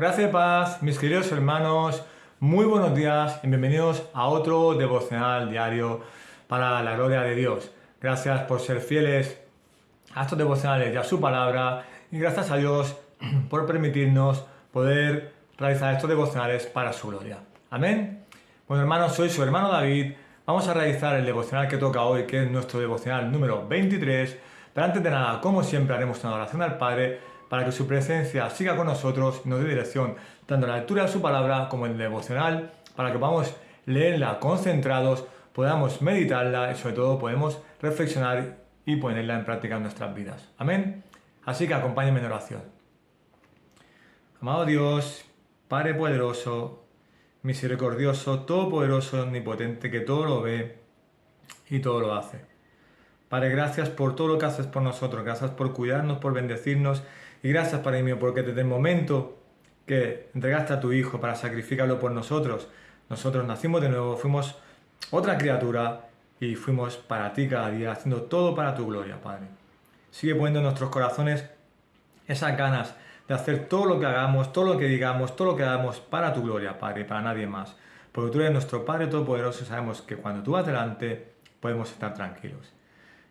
Gracias y paz, mis queridos hermanos, muy buenos días y bienvenidos a otro devocional diario para la gloria de Dios. Gracias por ser fieles a estos devocionales y a su palabra y gracias a Dios por permitirnos poder realizar estos devocionales para su gloria. Amén. Bueno, hermanos, soy su hermano David. Vamos a realizar el devocional que toca hoy, que es nuestro devocional número 23. Pero antes de nada, como siempre, haremos una oración al Padre para que su presencia siga con nosotros y nos dé dirección, tanto en la lectura de su palabra como en el devocional, para que podamos leerla concentrados, podamos meditarla y sobre todo podemos reflexionar y ponerla en práctica en nuestras vidas. Amén. Así que acompáñenme en oración. Amado Dios, Padre poderoso, misericordioso, todopoderoso, omnipotente, que todo lo ve y todo lo hace. Padre, gracias por todo lo que haces por nosotros, gracias por cuidarnos, por bendecirnos y gracias, Padre mío, porque desde el momento que entregaste a tu Hijo para sacrificarlo por nosotros, nosotros nacimos de nuevo, fuimos otra criatura y fuimos para ti cada día, haciendo todo para tu gloria, Padre. Sigue poniendo en nuestros corazones esas ganas de hacer todo lo que hagamos, todo lo que digamos, todo lo que hagamos para tu gloria, Padre, y para nadie más. Porque tú eres nuestro Padre Todopoderoso y sabemos que cuando tú vas delante podemos estar tranquilos.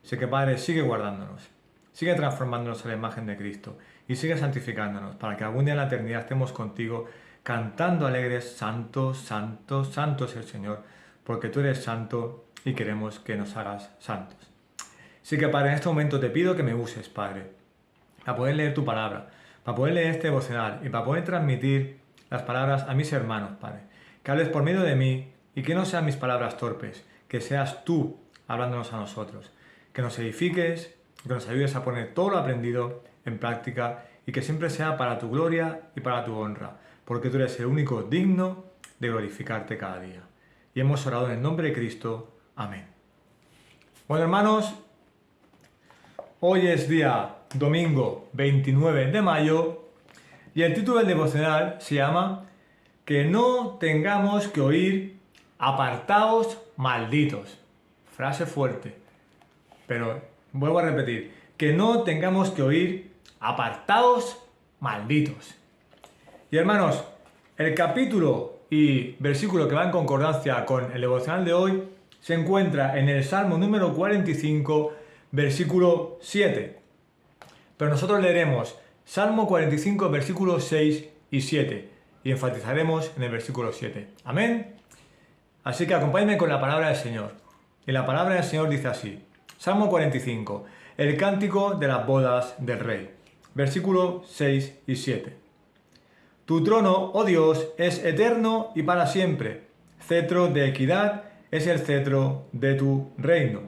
Así que, Padre, sigue guardándonos, sigue transformándonos a la imagen de Cristo y sigue santificándonos para que algún día en la eternidad estemos contigo cantando alegres, santo, santo, santo es el Señor, porque tú eres santo y queremos que nos hagas santos. Así que, Padre, en este momento te pido que me uses, Padre, para poder leer tu palabra, para poder leer este devocional y para poder transmitir las palabras a mis hermanos, Padre. Que hables por medio de mí y que no sean mis palabras torpes, que seas tú hablándonos a nosotros. Que nos edifiques, que nos ayudes a poner todo lo aprendido en práctica y que siempre sea para tu gloria y para tu honra, porque tú eres el único digno de glorificarte cada día. Y hemos orado en el nombre de Cristo. Amén. Bueno, hermanos, hoy es día domingo 29 de mayo y el título del devocional se llama Que no tengamos que oír apartaos malditos. Frase fuerte. Pero vuelvo a repetir, que no tengamos que oír apartaos malditos. Y hermanos, el capítulo y versículo que va en concordancia con el devocional de hoy se encuentra en el Salmo número 45, versículo 7. Pero nosotros leeremos Salmo 45, versículos 6 y 7 y enfatizaremos en el versículo 7. Amén. Así que acompáñenme con la palabra del Señor. Y la palabra del Señor dice así. Salmo 45, el cántico de las bodas del rey, versículos 6 y 7. Tu trono, oh Dios, es eterno y para siempre. Cetro de equidad es el cetro de tu reino.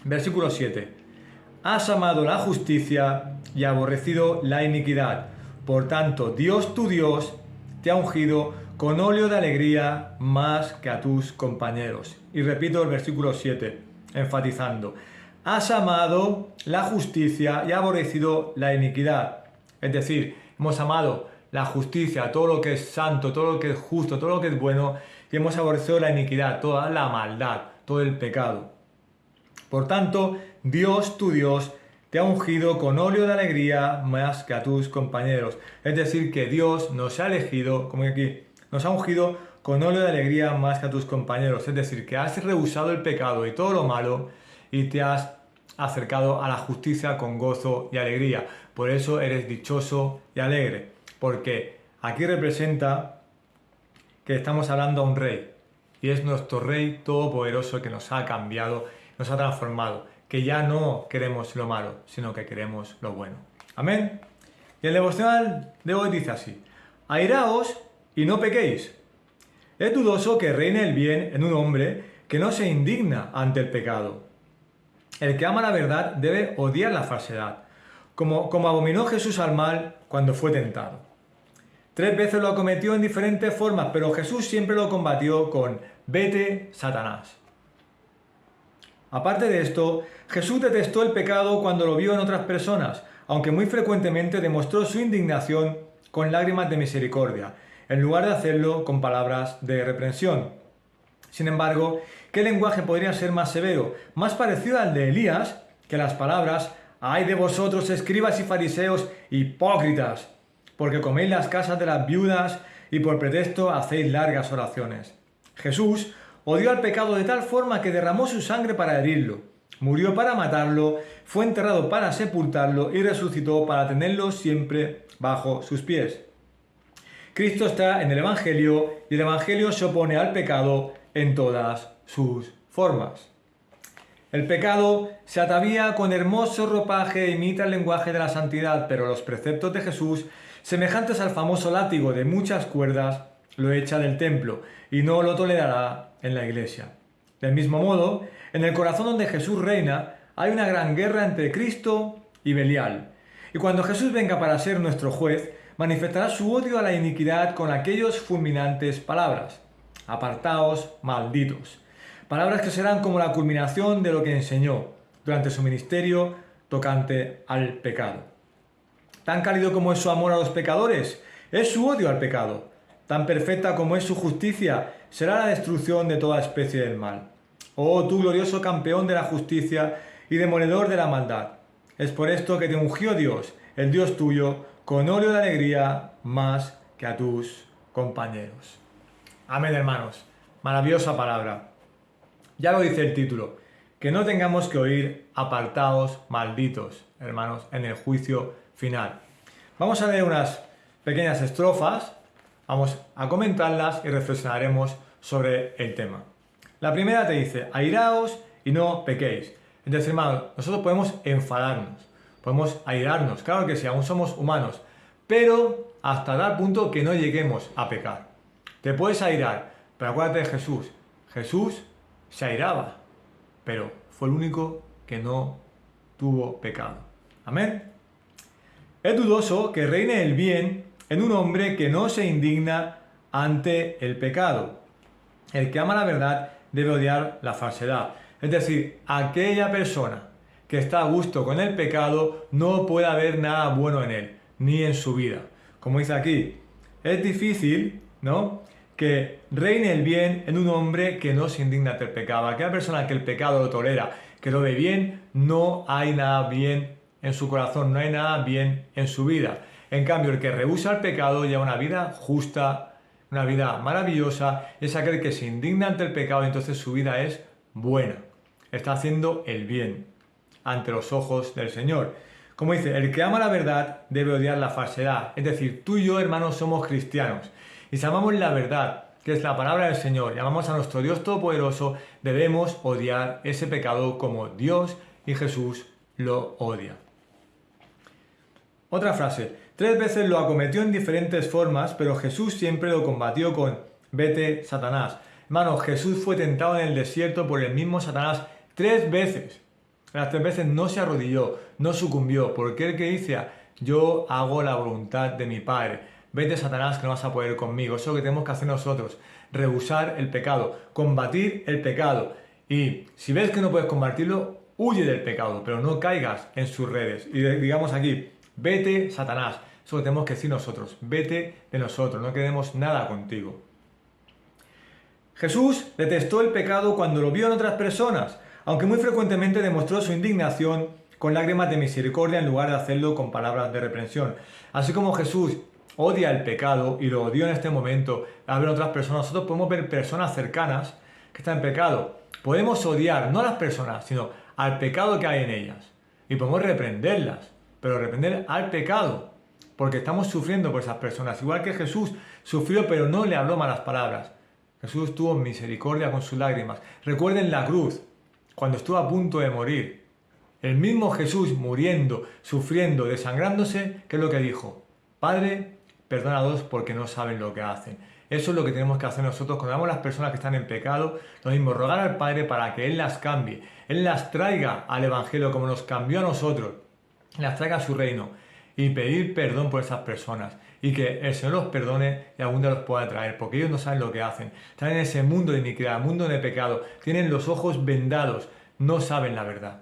Versículo 7. Has amado la justicia y aborrecido la iniquidad. Por tanto, Dios tu Dios te ha ungido con óleo de alegría más que a tus compañeros. Y repito el versículo 7. Enfatizando, has amado la justicia y aborrecido la iniquidad. Es decir, hemos amado la justicia, todo lo que es santo, todo lo que es justo, todo lo que es bueno, y hemos aborrecido la iniquidad, toda la maldad, todo el pecado. Por tanto, Dios, tu Dios, te ha ungido con óleo de alegría más que a tus compañeros. Es decir, que Dios nos ha elegido, como aquí, nos ha ungido con óleo de alegría más que a tus compañeros. Es decir, que has rehusado el pecado y todo lo malo y te has acercado a la justicia con gozo y alegría. Por eso eres dichoso y alegre. Porque aquí representa que estamos hablando a un rey. Y es nuestro rey todopoderoso que nos ha cambiado, nos ha transformado. Que ya no queremos lo malo, sino que queremos lo bueno. Amén. Y el devocional de hoy dice así. Airaos y no pequéis. Es dudoso que reine el bien en un hombre que no se indigna ante el pecado. El que ama la verdad debe odiar la falsedad, como abominó Jesús al mal cuando fue tentado. 3 veces lo cometió en diferentes formas, pero Jesús siempre lo combatió con vete, Satanás. Aparte de esto, Jesús detestó el pecado cuando lo vio en otras personas, aunque muy frecuentemente demostró su indignación con lágrimas de misericordia, en lugar de hacerlo con palabras de reprensión. Sin embargo, ¿qué lenguaje podría ser más severo, más parecido al de Elías, que las palabras «Ay de vosotros, escribas y fariseos, hipócritas! porque coméis las casas de las viudas y por pretexto hacéis largas oraciones. Jesús odió al pecado de tal forma que derramó su sangre para herirlo, murió para matarlo, fue enterrado para sepultarlo y resucitó para tenerlo siempre bajo sus pies. Cristo está en el Evangelio y el Evangelio se opone al pecado en todas sus formas. El pecado se atavía con hermoso ropaje e imita el lenguaje de la santidad, pero los preceptos de Jesús, semejantes al famoso látigo de muchas cuerdas, lo echa del templo y no lo tolerará en la iglesia. Del mismo modo, en el corazón donde Jesús reina, hay una gran guerra entre Cristo y Belial. Y cuando Jesús venga para ser nuestro juez, manifestará su odio a la iniquidad con aquellas fulminantes palabras: apartaos, malditos. Palabras que serán como la culminación de lo que enseñó durante su ministerio tocante al pecado. Tan cálido como es su amor a los pecadores, es su odio al pecado. Tan perfecta como es su justicia, será la destrucción de toda especie del mal. Oh, tú glorioso campeón de la justicia y demoledor de la maldad. Es por esto que te ungió Dios, el Dios tuyo, con óleo de alegría más que a tus compañeros. Amén, hermanos. Maravillosa palabra. Ya lo dice el título, que no tengamos que oír apartaos, malditos, hermanos, en el juicio final. Vamos a leer unas pequeñas estrofas, vamos a comentarlas y reflexionaremos sobre el tema. La primera te dice: airaos y no pequéis. Es decir, hermanos, nosotros podemos enfadarnos, podemos airarnos, claro que sí, aún somos humanos, pero hasta tal punto que no lleguemos a pecar. Te puedes airar, pero acuérdate de Jesús. Jesús se airaba, pero fue el único que no tuvo pecado. Amén. Es dudoso que reine el bien en un hombre que no se indigna ante el pecado. El que ama la verdad debe odiar la falsedad. Es decir, aquella persona que está a gusto con el pecado no puede haber nada bueno en él, ni en su vida. Como dice aquí, es difícil, ¿no?, que reine el bien en un hombre que no se indigna ante el pecado. Aquella persona que el pecado lo tolera, que lo ve bien, no hay nada bien en su corazón, no hay nada bien en su vida. En cambio, el que rehúsa el pecado lleva una vida justa, una vida maravillosa, es aquel que se indigna ante el pecado y entonces su vida es buena. Está haciendo el bien ante los ojos del Señor. Como dice, el que ama la verdad debe odiar la falsedad. Es decir, tú y yo, hermanos, somos cristianos. Y si amamos la verdad, que es la palabra del Señor, y amamos a nuestro Dios Todopoderoso, debemos odiar ese pecado como Dios y Jesús lo odia. Otra frase: 3 veces lo acometió en diferentes formas, pero Jesús siempre lo combatió con: vete, Satanás. Hermanos, Jesús fue tentado en el desierto por el mismo Satanás 3 veces. Las 3 veces no se arrodilló, no sucumbió, porque él que dice: yo hago la voluntad de mi Padre. Vete, Satanás, que no vas a poder conmigo. Eso es lo que tenemos que hacer nosotros: rehusar el pecado, combatir el pecado. Y si ves que no puedes combatirlo, huye del pecado, pero no caigas en sus redes. Y digamos aquí: vete, Satanás. Eso es lo que tenemos que decir nosotros: vete de nosotros, no queremos nada contigo. Jesús detestó el pecado cuando lo vio en otras personas, aunque muy frecuentemente demostró su indignación con lágrimas de misericordia en lugar de hacerlo con palabras de reprensión. Así como Jesús odia el pecado y lo odió en este momento al ver otras personas, nosotros podemos ver personas cercanas que están en pecado. Podemos odiar no a las personas, sino al pecado que hay en ellas. Y podemos reprenderlas, pero reprender al pecado, porque estamos sufriendo por esas personas. Igual que Jesús sufrió, pero no le habló malas palabras. Jesús tuvo misericordia con sus lágrimas. Recuerden la cruz, cuando estuvo a punto de morir. El mismo Jesús muriendo, sufriendo, desangrándose, ¿qué es lo que dijo? Padre, perdónalos porque no saben lo que hacen. Eso es lo que tenemos que hacer nosotros cuando vemos a las personas que están en pecado. Lo mismo, rogar al Padre para que Él las cambie. Él las traiga al Evangelio como nos cambió a nosotros. Las traiga a su reino. Y pedir perdón por esas personas. Y que el Señor los perdone y algún día los pueda traer. Porque ellos no saben lo que hacen. Están en ese mundo de iniquidad, mundo de pecado. Tienen los ojos vendados. No saben la verdad.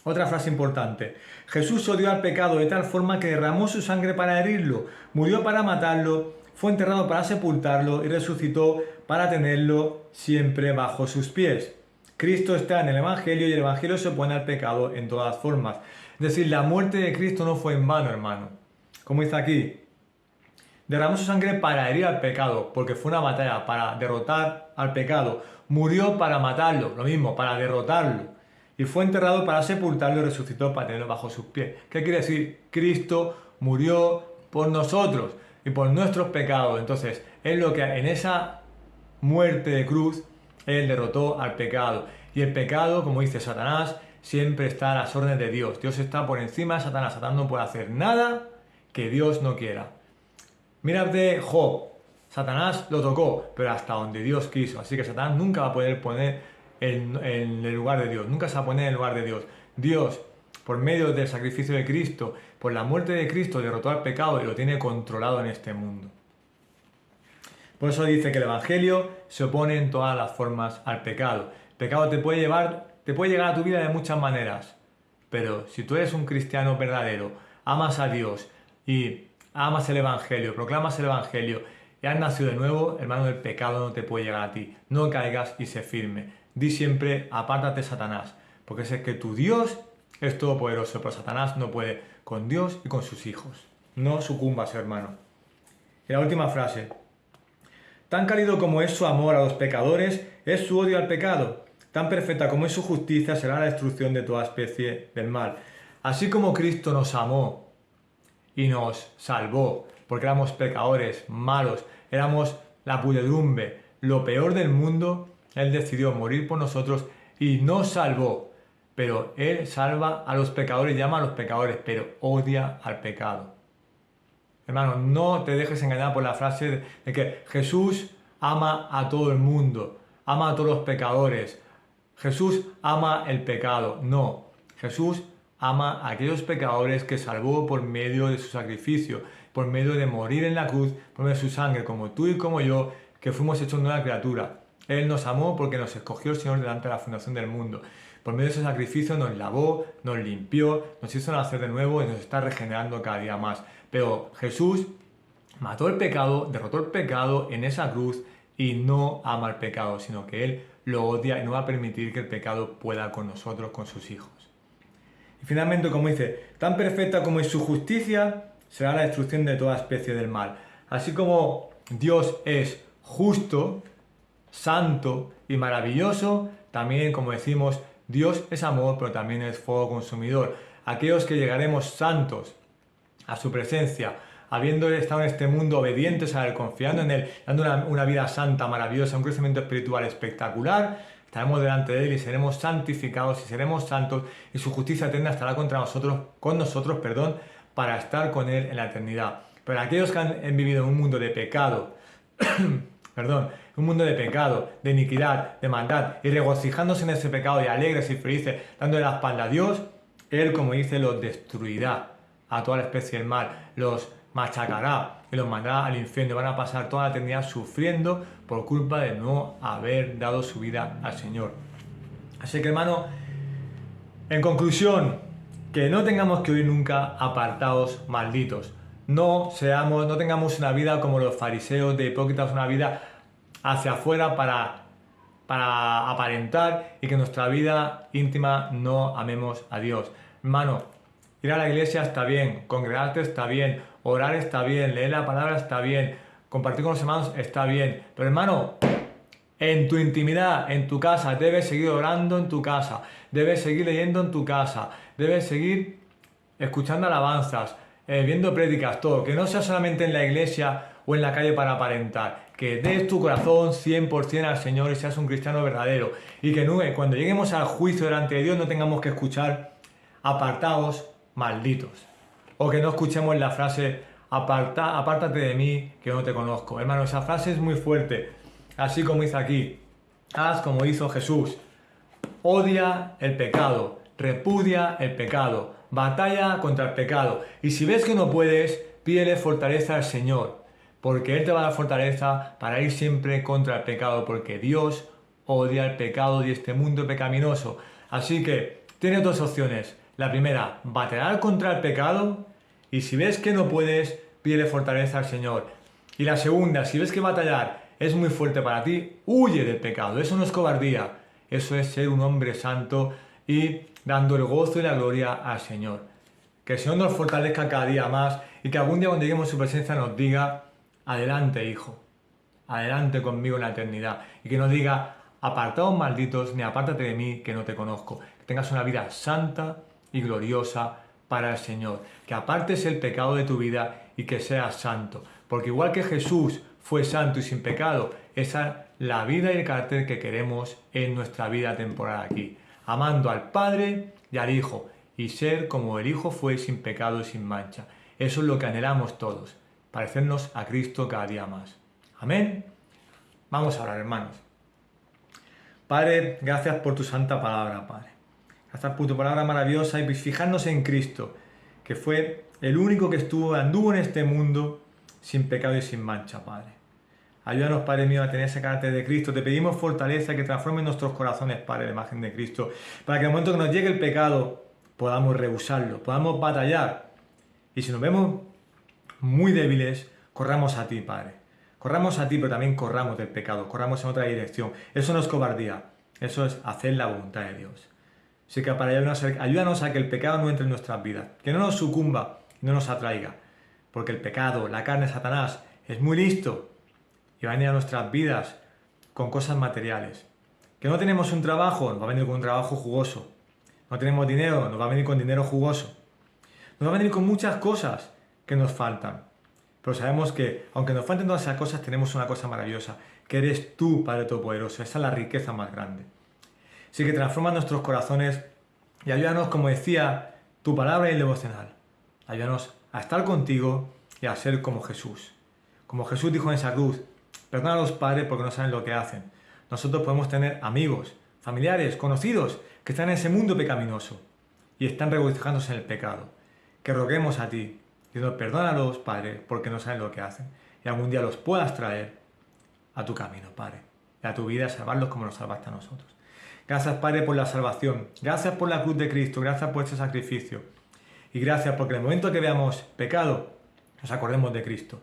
Otra frase importante: Jesús odió al pecado de tal forma que derramó su sangre para herirlo, murió para matarlo, fue enterrado para sepultarlo y resucitó para tenerlo siempre bajo sus pies. Cristo está en el Evangelio y el Evangelio se opone al pecado en todas formas. Es decir, la muerte de Cristo no fue en vano, hermano. como dice aquí, derramó su sangre para herir al pecado, porque fue una batalla para derrotar al pecado. Murió para matarlo, lo mismo, para derrotarlo. Y fue enterrado para sepultarlo y resucitó para tenerlo bajo sus pies. ¿Qué quiere decir? Cristo murió por nosotros y por nuestros pecados. Entonces, es lo que en esa muerte de cruz, Él derrotó al pecado. Y el pecado, como dice Satanás, siempre está a las órdenes de Dios. Dios está por encima de Satanás. Satanás no puede hacer nada que Dios no quiera. Mirad de Job. Satanás lo tocó, pero hasta donde Dios quiso. Así que Satanás nunca va a poder poner en el lugar de Dios. Nunca se va a poner en el lugar de Dios. Dios, por medio del sacrificio de Cristo, por la muerte de Cristo, derrotó al pecado y lo tiene controlado en este mundo. Por eso dice que el Evangelio se opone en todas las formas al pecado. El pecado te puede llegar a tu vida de muchas maneras. Pero si tú eres un cristiano verdadero, amas a Dios y amas el Evangelio, proclamas el Evangelio y has nacido de nuevo, hermano, el pecado no te puede llegar a ti. No caigas y sé firme. Di siempre, apártate Satanás, porque sé que tu Dios es todopoderoso, pero Satanás no puede con Dios y con sus hijos. No sucumbas, hermano. Y la última frase. Tan cálido como es su amor a los pecadores, es su odio al pecado. Tan perfecta como es su justicia, será la destrucción de toda especie del mal. Así como Cristo nos amó y nos salvó, porque éramos pecadores, malos, éramos la pudredumbre, lo peor del mundo, Él decidió morir por nosotros y nos salvó. Pero Él salva a los pecadores, llama a los pecadores, pero odia al pecado. Hermano, no te dejes engañar por la frase de que Jesús ama a todo el mundo, ama a todos los pecadores. Jesús ama el pecado. No, Jesús ama a aquellos pecadores que salvó por medio de su sacrificio, por medio de morir en la cruz, por medio de su sangre, como tú y como yo, que fuimos hechos nueva criatura. Él nos amó porque nos escogió el Señor delante de la fundación del mundo. Por medio de ese sacrificio nos lavó, nos limpió, nos hizo nacer de nuevo y nos está regenerando cada día más. Pero Jesús mató el pecado, derrotó el pecado en esa cruz y no ama el pecado, sino que Él lo odia y no va a permitir que el pecado pueda con nosotros, con sus hijos. Y finalmente, como dice, tan perfecta como es su justicia, será la destrucción de toda especie del mal. Así como Dios es justo, santo y maravilloso, también, como decimos, Dios es amor, pero también es fuego consumidor. Aquellos que llegaremos santos a su presencia, habiendo estado en este mundo obedientes a Él, confiando en Él, dando una vida santa, maravillosa, un crecimiento espiritual espectacular, estaremos delante de Él y seremos santificados y seremos santos y su justicia eterna estará con nosotros, para estar con Él en la eternidad. Pero aquellos que han vivido en un mundo de pecado, un mundo de pecado, de iniquidad, de maldad, y regocijándose en ese pecado y alegres y felices, dándole la espalda a Dios, Él, como dice, los destruirá a toda la especie del mal, los machacará y los mandará al infierno y van a pasar toda la eternidad sufriendo por culpa de no haber dado su vida al Señor. Así que, hermano, en conclusión, que no tengamos que oír nunca apartaos malditos. No tengamos una vida como los fariseos de hipócritas, una vida hacia afuera para aparentar y que en nuestra vida íntima no amemos a Dios. Hermano, ir a la iglesia está bien, congregarte está bien, orar está bien, leer la palabra está bien, compartir con los hermanos está bien. Pero hermano, en tu intimidad, en tu casa, debes seguir orando en tu casa, debes seguir leyendo en tu casa, debes seguir escuchando alabanzas, viendo prédicas, todo. Que no sea solamente en la iglesia o en la calle para aparentar. Que des tu corazón 100% al Señor y seas un cristiano verdadero. Y que cuando lleguemos al juicio delante de Dios no tengamos que escuchar apartaos malditos. O que no escuchemos la frase apártate de mí que no te conozco. Hermano, esa frase es muy fuerte. Así como dice aquí, haz como hizo Jesús. Odia el pecado, repudia el pecado, batalla contra el pecado. Y si ves que no puedes, pídele fortaleza al Señor, porque Él te va a dar fortaleza para ir siempre contra el pecado, porque Dios odia el pecado y este mundo pecaminoso. Así que tienes dos opciones. La primera, batallar contra el pecado, y si ves que no puedes, pídele fortaleza al Señor. Y la segunda, si ves que batallar es muy fuerte para ti, huye del pecado. Eso no es cobardía, eso es ser un hombre santo y dando el gozo y la gloria al Señor. Que el Señor nos fortalezca cada día más y que algún día cuando lleguemos a su presencia nos diga, adelante hijo, adelante conmigo en la eternidad. Y que nos diga, apartaos malditos, ni apártate de mí que no te conozco. Que tengas una vida santa y gloriosa para el Señor. Que apartes el pecado de tu vida y que seas santo. Porque igual que Jesús fue santo y sin pecado, esa es la vida y el carácter que queremos en nuestra vida temporal aquí. Amando al Padre y al Hijo. Y ser como el Hijo fue sin pecado y sin mancha. Eso es lo que anhelamos todos. Parecernos a Cristo cada día más. Amén. Vamos a orar, hermanos. Padre, gracias por tu santa palabra, Padre. Gracias por tu palabra maravillosa y fijarnos en Cristo, que fue el único que anduvo en este mundo sin pecado y sin mancha, Padre. Ayúdanos, Padre mío, a tener ese carácter de Cristo. Te pedimos fortaleza que transforme nuestros corazones, Padre, la imagen de Cristo, para que en el momento que nos llegue el pecado podamos rehusarlo, podamos batallar. Y si nos vemos muy débiles, corramos a ti, Padre. Corramos a ti, pero también corramos del pecado, corramos en otra dirección. Eso no es cobardía, eso es hacer la voluntad de Dios. Así que para ayúdanos a que el pecado no entre en nuestras vidas, que no nos sucumba, no nos atraiga. Porque el pecado, la carne, Satanás, es muy listo y va a venir a nuestras vidas con cosas materiales. Que no tenemos un trabajo, nos va a venir con un trabajo jugoso. No tenemos dinero, nos va a venir con dinero jugoso. Nos va a venir con muchas cosas que nos faltan. Pero sabemos que, aunque nos falten todas esas cosas, tenemos una cosa maravillosa, que eres tú, Padre Todopoderoso. Esa es la riqueza más grande. Así que transforma nuestros corazones y ayúdanos, como decía tu palabra y el devocional. Ayúdanos a estar contigo y a ser como Jesús. Como Jesús dijo en esa cruz, perdona a los padres porque no saben lo que hacen. Nosotros podemos tener amigos, familiares, conocidos, que están en ese mundo pecaminoso y están regocijándose en el pecado. Que roguemos a ti, diciendo, perdónalos, Padre, porque no saben lo que hacen. Y algún día los puedas traer a tu camino, Padre, y a tu vida, salvarlos como nos salvaste a nosotros. Gracias, Padre, por la salvación. Gracias por la cruz de Cristo. Gracias por este sacrificio. Y gracias porque en el momento que veamos pecado, nos acordemos de Cristo.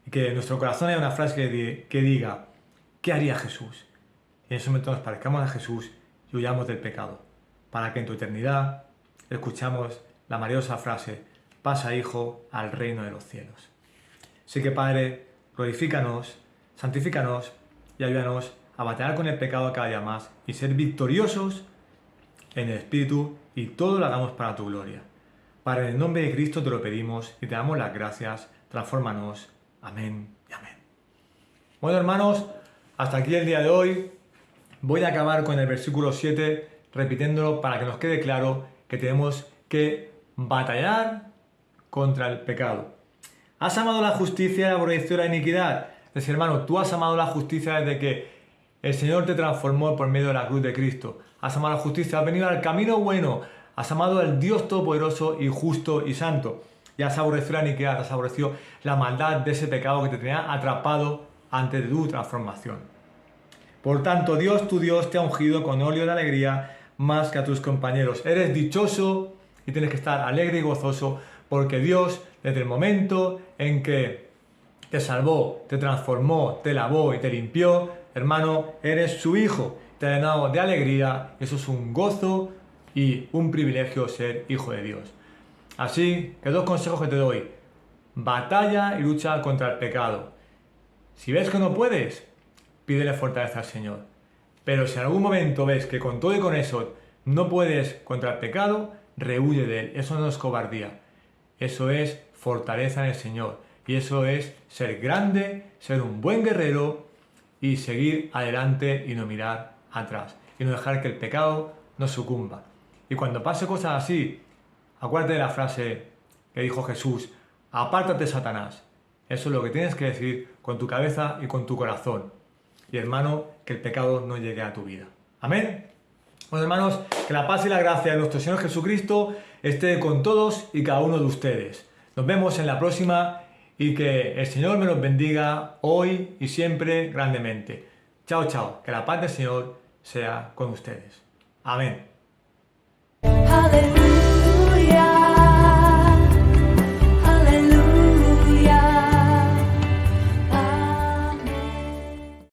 Y que en nuestro corazón haya una frase que diga, ¿qué haría Jesús? Y en ese momento nos parezcamos a Jesús y huyamos del pecado. Para que en tu eternidad escuchamos la maravillosa frase, pasa, hijo, al reino de los cielos. Así que, Padre, glorifícanos, santifícanos y ayúdanos a batallar con el pecado cada día más y ser victoriosos en el Espíritu y todo lo hagamos para tu gloria. Padre, en el nombre de Cristo te lo pedimos y te damos las gracias. Transfórmanos. Amén y amén. Bueno, hermanos, hasta aquí el día de hoy. Voy a acabar con el versículo 7, repitiéndolo para que nos quede claro que tenemos que batallar contra el pecado. ¿Has amado la justicia y aborrecido la iniquidad? Es decir, hermano, tú has amado la justicia desde que el Señor te transformó por medio de la cruz de Cristo. Has amado la justicia, has venido al camino bueno, has amado al Dios Todopoderoso y justo y santo. Y has aborrecido la iniquidad, has aborrecido la maldad de ese pecado que te tenía atrapado antes de tu transformación. Por tanto, Dios, tu Dios, te ha ungido con óleo de alegría más que a tus compañeros. Eres dichoso y tienes que estar alegre y gozoso porque Dios, desde el momento en que te salvó, te transformó, te lavó y te limpió, hermano, eres su hijo. Te ha llenado de alegría. Eso es un gozo y un privilegio ser hijo de Dios. Así que 2 consejos que te doy. Batalla y lucha contra el pecado. Si ves que no puedes, pídele fortaleza al Señor. Pero si en algún momento ves que con todo y con eso no puedes contra el pecado, rehuye de él. Eso no es cobardía. Eso es fortaleza en el Señor. Y eso es ser grande, ser un buen guerrero y seguir adelante y no mirar atrás. Y no dejar que el pecado nos sucumba. Y cuando pase cosas así, acuérdate de la frase que dijo Jesús, apártate, Satanás. Eso es lo que tienes que decir con tu cabeza y con tu corazón. Y hermano, que el pecado no llegue a tu vida. Amén. Bueno, hermanos, que la paz y la gracia de nuestro Señor Jesucristo esté con todos y cada uno de ustedes. Nos vemos en la próxima y que el Señor me los bendiga hoy y siempre grandemente. Chao, chao. Que la paz del Señor sea con ustedes. Amén. Aleluya.